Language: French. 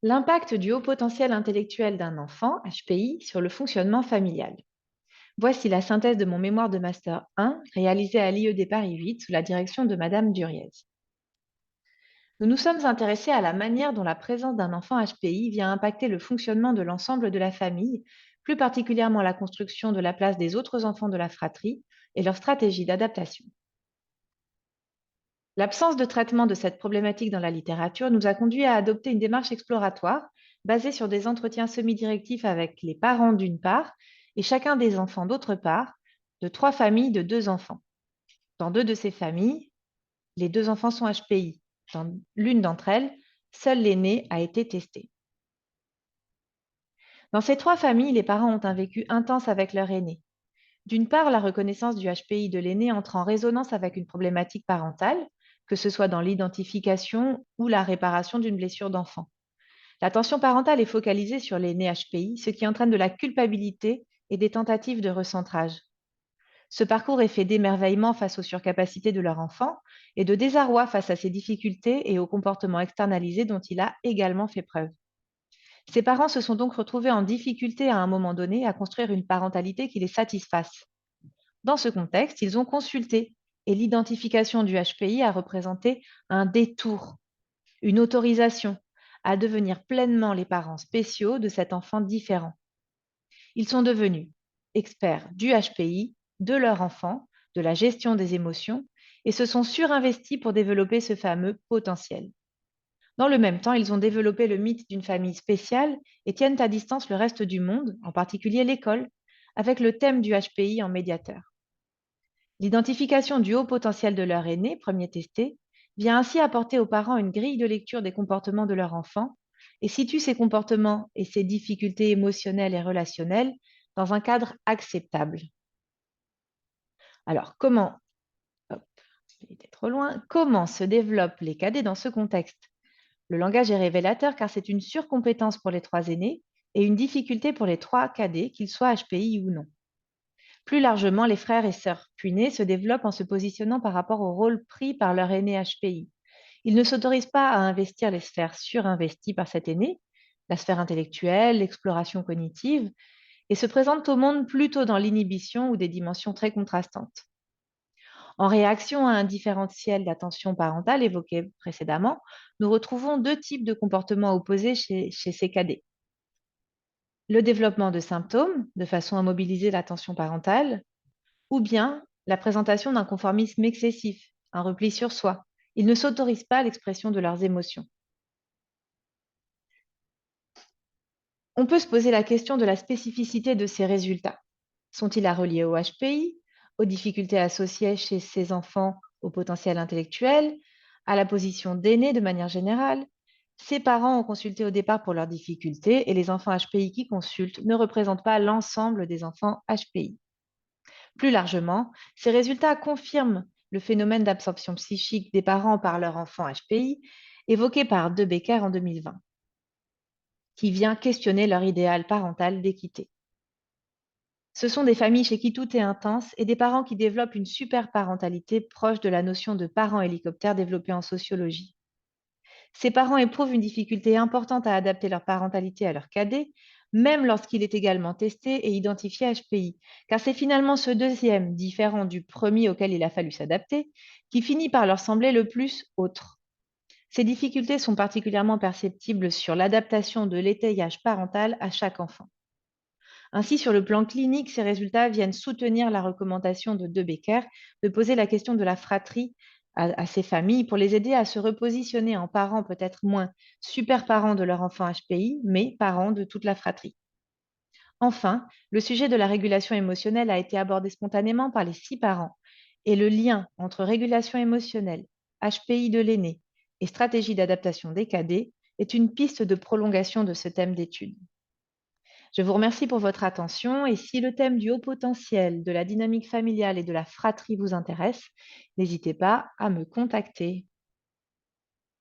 L'impact du haut potentiel intellectuel d'un enfant, HPI, sur le fonctionnement familial. Voici la synthèse de mon mémoire de Master 1 réalisé à l'IED Paris 8 sous la direction de Madame Duriez. Nous nous sommes intéressés à la manière dont la présence d'un enfant HPI vient impacter le fonctionnement de l'ensemble de la famille, plus particulièrement la construction de la place des autres enfants de la fratrie et leur stratégie d'adaptation. L'absence de traitement de cette problématique dans la littérature nous a conduit à adopter une démarche exploratoire basée sur des entretiens semi-directifs avec les parents d'une part et chacun des enfants d'autre part, de 3 familles de 2 enfants. Dans 2 de ces familles, les 2 enfants sont HPI. Dans l'une d'entre elles, seul l'aîné a été testé. Dans ces 3 familles, les parents ont un vécu intense avec leur aîné. D'une part, la reconnaissance du HPI de l'aîné entre en résonance avec une problématique parentale, que ce soit dans l'identification ou la réparation d'une blessure d'enfant. L'attention parentale est focalisée sur l'aîné HPI, ce qui entraîne de la culpabilité et des tentatives de recentrage. Ce parcours est fait d'émerveillement face aux surcapacités de leur enfant et de désarroi face à ses difficultés et aux comportements externalisés dont il a également fait preuve. Ses parents se sont donc retrouvés en difficulté à un moment donné à construire une parentalité qui les satisfasse. Dans ce contexte, ils ont consulté et l'identification du HPI a représenté un détour, une autorisation à devenir pleinement les parents spéciaux de cet enfant différent. Ils sont devenus experts du HPI, de leur enfant, de la gestion des émotions et se sont surinvestis pour développer ce fameux potentiel. Dans le même temps, ils ont développé le mythe d'une famille spéciale et tiennent à distance le reste du monde, en particulier l'école, avec le thème du HPI en médiateur. L'identification du haut potentiel de leur aîné, premier testé, vient ainsi apporter aux parents une grille de lecture des comportements de leur enfant et situe ces comportements et ces difficultés émotionnelles et relationnelles dans un cadre acceptable. Alors, hop, j'ai été trop loin, comment se développent les cadets dans ce contexte? Le langage est révélateur car c'est une surcompétence pour les 3 aînés et une difficulté pour les 3 cadets, qu'ils soient HPI ou non. Plus largement, les frères et sœurs puinés se développent en se positionnant par rapport au rôle pris par leur aîné HPI. Ils ne s'autorisent pas à investir les sphères surinvesties par cet aîné, la sphère intellectuelle, l'exploration cognitive, et se présentent au monde plutôt dans l'inhibition ou des dimensions très contrastantes. En réaction à un différentiel d'attention parentale évoqué précédemment, nous retrouvons 2 types de comportements opposés chez ces cadets. Le développement de symptômes, de façon à mobiliser l'attention parentale, ou bien la présentation d'un conformisme excessif, un repli sur soi. Ils ne s'autorisent pas l'expression de leurs émotions. On peut se poser la question de la spécificité de ces résultats. Sont-ils à relier au HPI, aux difficultés associées chez ces enfants au potentiel intellectuel, à la position d'aîné de manière générale? Ces parents ont consulté au départ pour leurs difficultés et les enfants HPI qui consultent ne représentent pas l'ensemble des enfants HPI. Plus largement, ces résultats confirment le phénomène d'absorption psychique des parents par leur enfant HPI évoqué par De Becker en 2020, qui vient questionner leur idéal parental d'équité. Ce sont des familles chez qui tout est intense et des parents qui développent une superparentalité proche de la notion de parent hélicoptère développée en sociologie. Ces parents éprouvent une difficulté importante à adapter leur parentalité à leur cadet, même lorsqu'il est également testé et identifié HPI, car c'est finalement ce deuxième, différent du premier auquel il a fallu s'adapter, qui finit par leur sembler le plus autre. Ces difficultés sont particulièrement perceptibles sur l'adaptation de l'étayage parental à chaque enfant. Ainsi, sur le plan clinique, ces résultats viennent soutenir la recommandation de Becker de poser la question de la fratrie à ces familles pour les aider à se repositionner en parents peut-être moins super parents de leur enfant HPI, mais parents de toute la fratrie. Enfin, le sujet de la régulation émotionnelle a été abordé spontanément par les 6 parents et le lien entre régulation émotionnelle, HPI de l'aîné et stratégie d'adaptation des cadets est une piste de prolongation de ce thème d'étude. Je vous remercie pour votre attention et si le thème du haut potentiel, de la dynamique familiale et de la fratrie vous intéresse, n'hésitez pas à me contacter.